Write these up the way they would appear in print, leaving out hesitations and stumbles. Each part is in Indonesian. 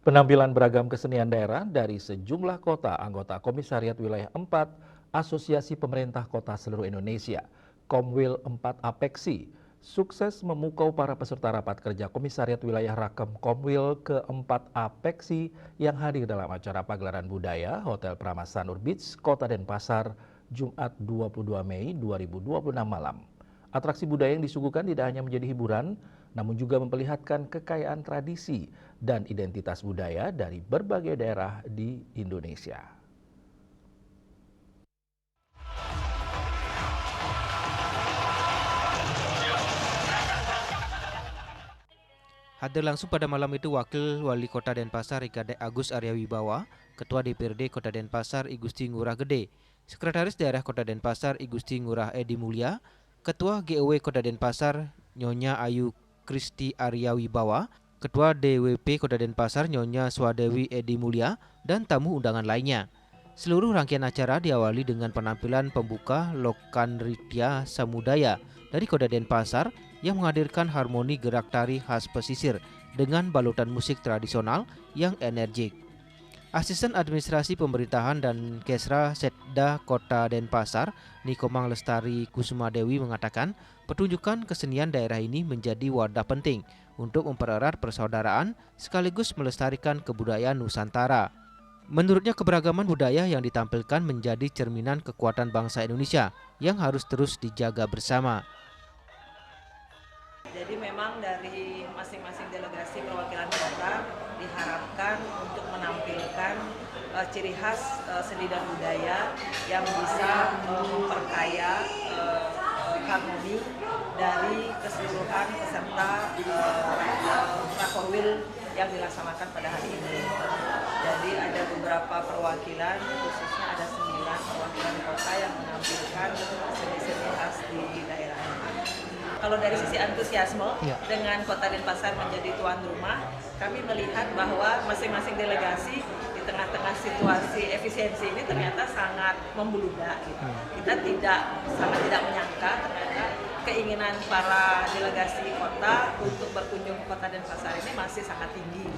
Penampilan beragam kesenian daerah dari sejumlah kota anggota Komisariat Wilayah 4 Asosiasi Pemerintah Kota Seluruh Indonesia, Komwil 4 Apeksi, sukses memukau para peserta rapat kerja Komisariat Wilayah Rakem Komwil ke-4 Apeksi yang hadir dalam acara pagelaran budaya Hotel Pramasanur Beach, Kota Denpasar, Jumat 22 Mei 2026 malam. Atraksi budaya yang disuguhkan tidak hanya menjadi hiburan, namun juga memperlihatkan kekayaan tradisi dan identitas budaya dari berbagai daerah di Indonesia. Hadir langsung pada malam itu Wakil Wali Kota Denpasar Ikade Agus Arya Wibawa, Ketua DPRD Kota Denpasar Igusti Ngurah Gede, Sekretaris Daerah Kota Denpasar Igusti Ngurah Edi Mulya, Ketua GOW Kota Denpasar Nyonya Ayu Kristi Arya Wibawa, Ketua DWP Kota Denpasar Nyonya Swadewi Edi Mulya, dan tamu undangan lainnya. Seluruh rangkaian acara diawali dengan penampilan pembuka Lokanritya Samudaya dari Kota Denpasar yang menghadirkan harmoni gerak tari khas pesisir dengan balutan musik tradisional yang energik. Asisten Administrasi Pemerintahan dan Kesra Setda Kota Denpasar, Nikomang Lestari Kusumadewi mengatakan, pertunjukan kesenian daerah ini menjadi wadah penting untuk mempererat persaudaraan sekaligus melestarikan kebudayaan Nusantara. Menurutnya keberagaman budaya yang ditampilkan menjadi cerminan kekuatan bangsa Indonesia yang harus terus dijaga bersama. Jadi memang dari masing-masing delegasi perwakilan kota diharapkan untuk menampilkan ciri khas seni dan budaya yang bisa memperkaya harmoni dari keseluruhan peserta Rakorwil yang dilaksanakan pada hari ini. Jadi ada beberapa perwakilan, khususnya ada 9 perwakilan kota yang menampilkan seni-seni khas di daerah. Kalau dari sisi antusiasme dengan Kota Denpasar menjadi tuan rumah, kami melihat bahwa masing-masing delegasi di tengah-tengah situasi efisiensi ini ternyata sangat membludak. Gitu. Kita sangat tidak menyangka ternyata keinginan para delegasi kota untuk berkunjung ke Kota Denpasar ini masih sangat tinggi.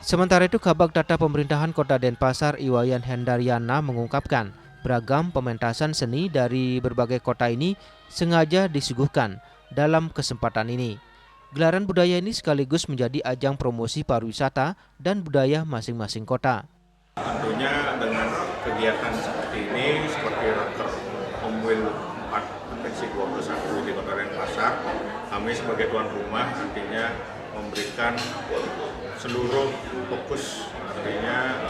Sementara itu, Kabag Data Pemerintahan Kota Denpasar Iwayan Hendaryana mengungkapkan, beragam pementasan seni dari berbagai kota ini sengaja disuguhkan dalam kesempatan ini. Gelaran budaya ini sekaligus menjadi ajang promosi pariwisata dan budaya masing-masing kota. Tentunya dengan kegiatan seperti ini, seperti Raker Komwil 4 Apeksi 21 di Kota Denpasar, kami sebagai tuan rumah nantinya memberikan seluruh fokus, artinya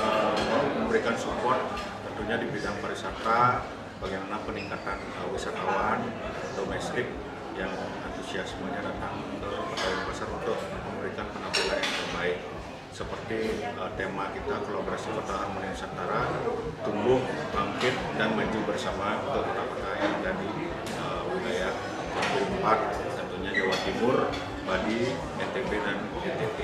memberikan support tentunya di bidang pariwisata, bagaimana peningkatan wisatawan domestik yang antusiasmenya datang ke Kota Denpasar untuk memberikan penampilan yang terbaik. Seperti tema kita kolaborasi Kota Harmoni Nusantara, tumbuh, bangkit, dan maju bersama untuk kota-kota yang ada di wilayah Komwil 4, tentunya Jawa Timur, Bali, NTB, dan NTT.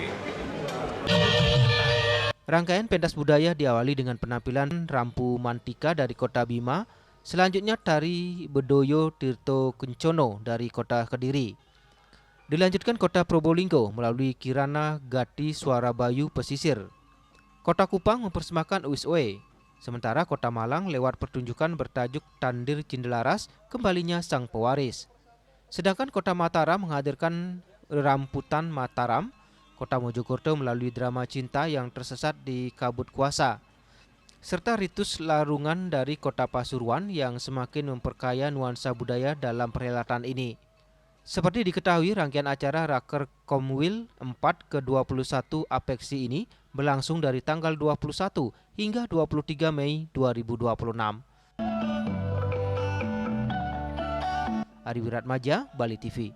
Rangkaian pentas budaya diawali dengan penampilan Rampu Mantika dari Kota Bima, selanjutnya tari Bedoyo Tirto Kencono dari Kota Kediri. Dilanjutkan Kota Probolinggo melalui Kirana Gati Suara Bayu Pesisir. Kota Kupang mempersembahkan Uis-Oe, sementara Kota Malang lewat pertunjukan bertajuk Tandir Cindelaras, Kembalinya Sang Pewaris. Sedangkan Kota Mataram menghadirkan Ramputan Mataram, Kota Mojokerto melalui drama cinta yang tersesat di kabut kuasa, serta ritus larungan dari Kota Pasuruan yang semakin memperkaya nuansa budaya dalam perhelatan ini. Seperti diketahui, rangkaian acara Raker Komwil 4 ke-21 Apeksi ini berlangsung dari tanggal 21 hingga 23 Mei 2026. Ari Wiratmaja, Bali TV.